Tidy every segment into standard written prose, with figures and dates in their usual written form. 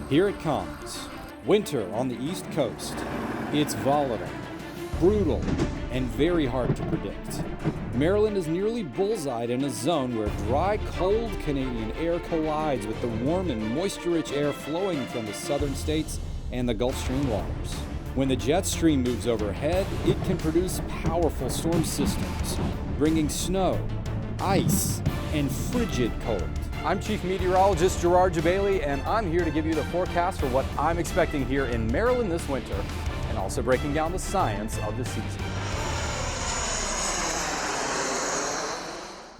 Here it comes. Winter on the East Coast. It's volatile, brutal, and very hard to predict. Maryland is nearly bullseyed in a zone where dry, cold Canadian air collides with the warm and moisture-rich air flowing from the southern states and the Gulf Stream waters. When the jet stream moves overhead, it can produce powerful storm systems, bringing snow, ice, and frigid cold. I'm Chief Meteorologist Gerard Jabali, and I'm here to give you the forecast for what I'm expecting here in Maryland this winter, and also breaking down the science of the season.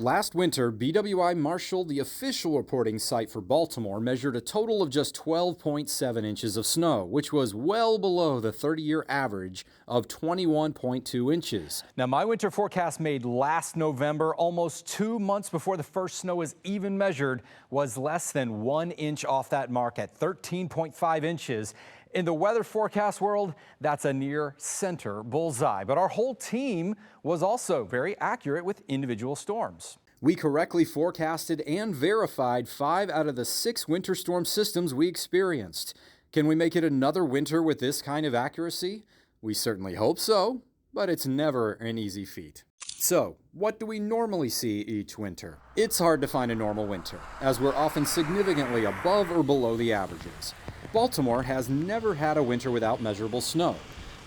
Last winter, BWI Marshall, the official reporting site for Baltimore, measured a total of just 12.7 inches of snow, which was well below the 30-year average of 21.2 inches. Now, my winter forecast made last November, almost 2 months before the first snow was even measured, was less than 1 inch off that mark at 13.5 inches. In the weather forecast world, that's a near center bullseye. But our whole team was also very accurate with individual storms. We correctly forecasted and verified 5 out of the 6 winter storm systems we experienced. Can we make it another winter with this kind of accuracy? We certainly hope so, but it's never an easy feat. So, what do we normally see each winter? It's hard to find a normal winter, as we're often significantly above or below the averages. Baltimore has never had a winter without measurable snow,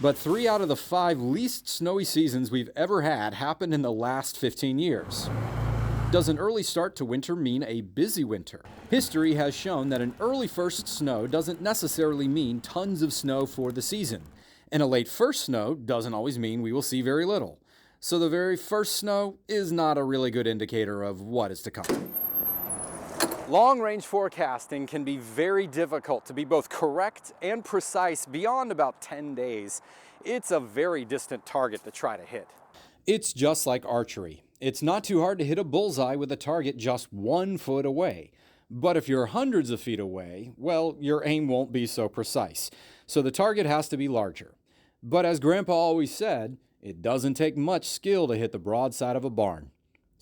but 3 out of the 5 least snowy seasons we've ever had happened in the last 15 years. Does an early start to winter mean a busy winter? History has shown that an early first snow doesn't necessarily mean tons of snow for the season, and a late first snow doesn't always mean we will see very little. So the very first snow is not a really good indicator of what is to come. Long-range forecasting can be very difficult to be both correct and precise beyond about 10 days. It's a very distant target to try to hit. It's just like archery. It's not too hard to hit a bullseye with a target just 1 foot away. But if you're hundreds of feet away, well, your aim won't be so precise. So the target has to be larger. But as Grandpa always said, it doesn't take much skill to hit the broadside of a barn.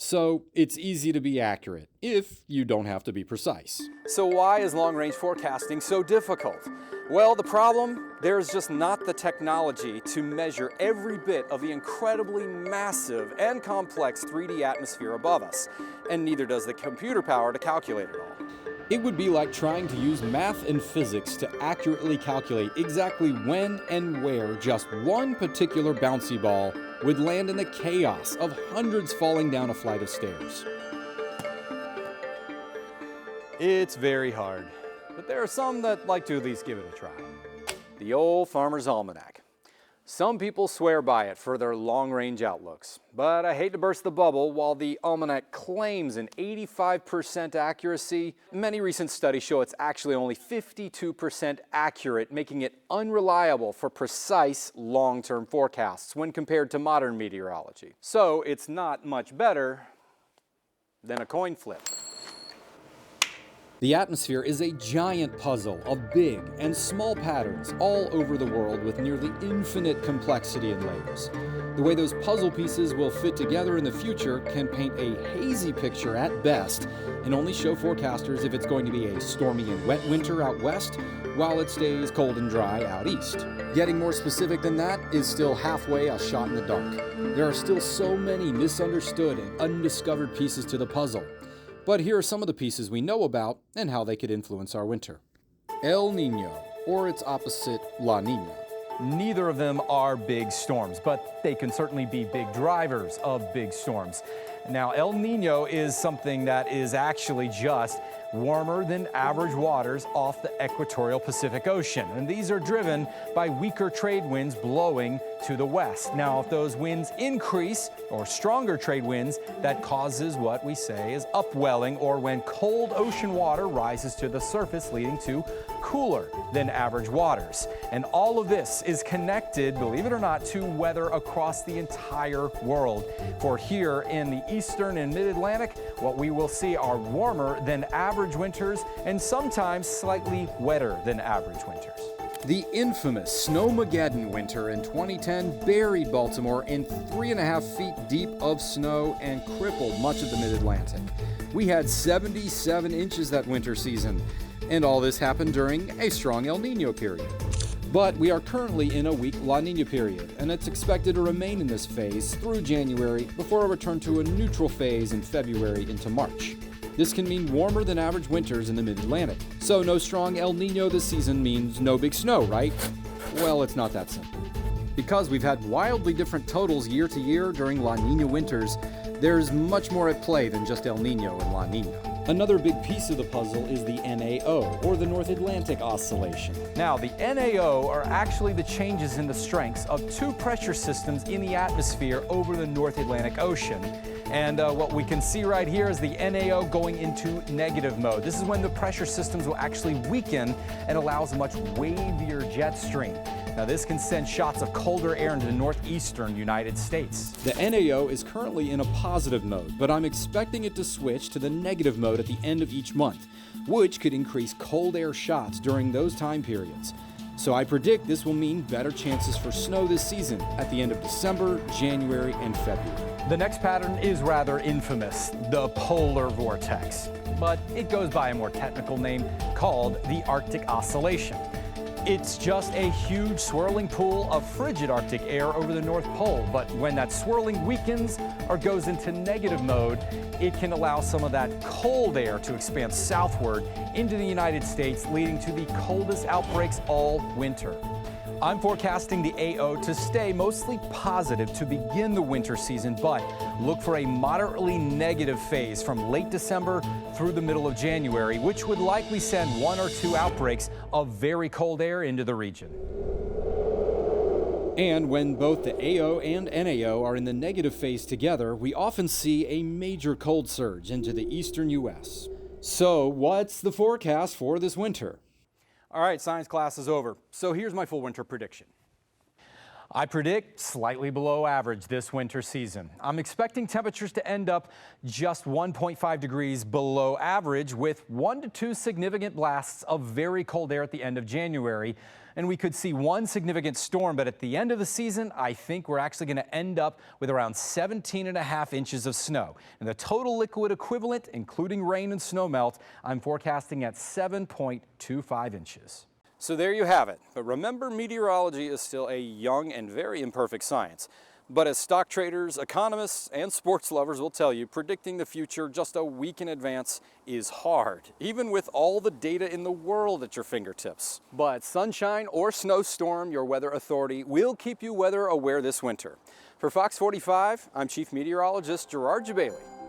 So it's easy to be accurate if you don't have to be precise. So why is long-range forecasting so difficult? Well, the problem, there's just not the technology to measure every bit of the incredibly massive and complex 3D atmosphere above us, and neither does the computer power to calculate it all. It would be like trying to use math and physics to accurately calculate exactly when and where just one particular bouncy ball would land in the chaos of hundreds falling down a flight of stairs. It's very hard, but there are some that like to at least give it a try. The old Farmer's Almanac. Some people swear by it for their long-range outlooks, but I hate to burst the bubble. While the almanac claims an 85% accuracy, many recent studies show it's actually only 52% accurate, making it unreliable for precise long-term forecasts when compared to modern meteorology. So it's not much better than a coin flip. The atmosphere is a giant puzzle of big and small patterns all over the world with nearly infinite complexity and layers. The way those puzzle pieces will fit together in the future can paint a hazy picture at best and only show forecasters if it's going to be a stormy and wet winter out west while it stays cold and dry out east. Getting more specific than that is still halfway a shot in the dark. There are still so many misunderstood and undiscovered pieces to the puzzle. But here are some of the pieces we know about and how they could influence our winter. El Nino, or its opposite, La Nina. Neither of them are big storms, but they can certainly be big drivers of big storms. Now, El Nino is something that is actually just warmer than average waters off the equatorial Pacific Ocean. And these are driven by weaker trade winds blowing to the west. Now, if those winds increase, or stronger trade winds, that causes what we say is upwelling, or when cold ocean water rises to the surface, leading to cooler than average waters. And all of this is connected, believe it or not, to weather across the entire world. For here in the eastern and mid-Atlantic, what we will see are warmer than average winters and sometimes slightly wetter than average winters. The infamous Snowmageddon winter in 2010 buried Baltimore in 3.5 feet deep of snow and crippled much of the mid-Atlantic. We had 77 inches that winter season, and all this happened during a strong El Nino period. But we are currently in a weak La Nina period, and it's expected to remain in this phase through January before a return to a neutral phase in February into March. This can mean warmer than average winters in the mid-Atlantic. So no strong El Nino this season means no big snow, right? Well, it's not that simple. Because we've had wildly different totals year to year during La Nina winters, there's much more at play than just El Nino and La Nina. Another big piece of the puzzle is the NAO, or the North Atlantic oscillation. Now, the NAO are actually the changes in the strengths of two pressure systems in the atmosphere over the North Atlantic Ocean. And what we can see right here is the NAO going into negative mode. This is when the pressure systems will actually weaken and allows a much wavier jet stream. Now, this can send shots of colder air into the northeastern United States. The NAO is currently in a positive mode, but I'm expecting it to switch to the negative mode at the end of each month, which could increase cold air shots during those time periods. So I predict this will mean better chances for snow this season at the end of December, January, and February. The next pattern is rather infamous, the polar vortex, but it goes by a more technical name called the Arctic oscillation. It's just a huge swirling pool of frigid Arctic air over the North Pole, but when that swirling weakens or goes into negative mode, it can allow some of that cold air to expand southward into the United States, leading to the coldest outbreaks all winter. I'm forecasting the AO to stay mostly positive to begin the winter season, but look for a moderately negative phase from late December through the middle of January, which would likely send 1 or 2 outbreaks of very cold air into the region. And when both the AO and NAO are in the negative phase together, we often see a major cold surge into the eastern U.S. So what's the forecast for this winter? All right, science class is over. So here's my full winter prediction. I predict slightly below average this winter season. I'm expecting temperatures to end up just 1.5 degrees below average, with 1 to 2 significant blasts of very cold air at the end of January. And we could see 1 significant storm, but at the end of the season, I think we're actually going to end up with around 17.5 inches of snow. And the total liquid equivalent, including rain and snow melt, I'm forecasting at 7.25 inches. So there you have it. But remember, meteorology is still a young and very imperfect science. But as stock traders, economists, and sports lovers will tell you, predicting the future just a week in advance is hard, even with all the data in the world at your fingertips. But sunshine or snowstorm, your weather authority will keep you weather aware this winter. For Fox 45, I'm Chief Meteorologist Gerard Jabali.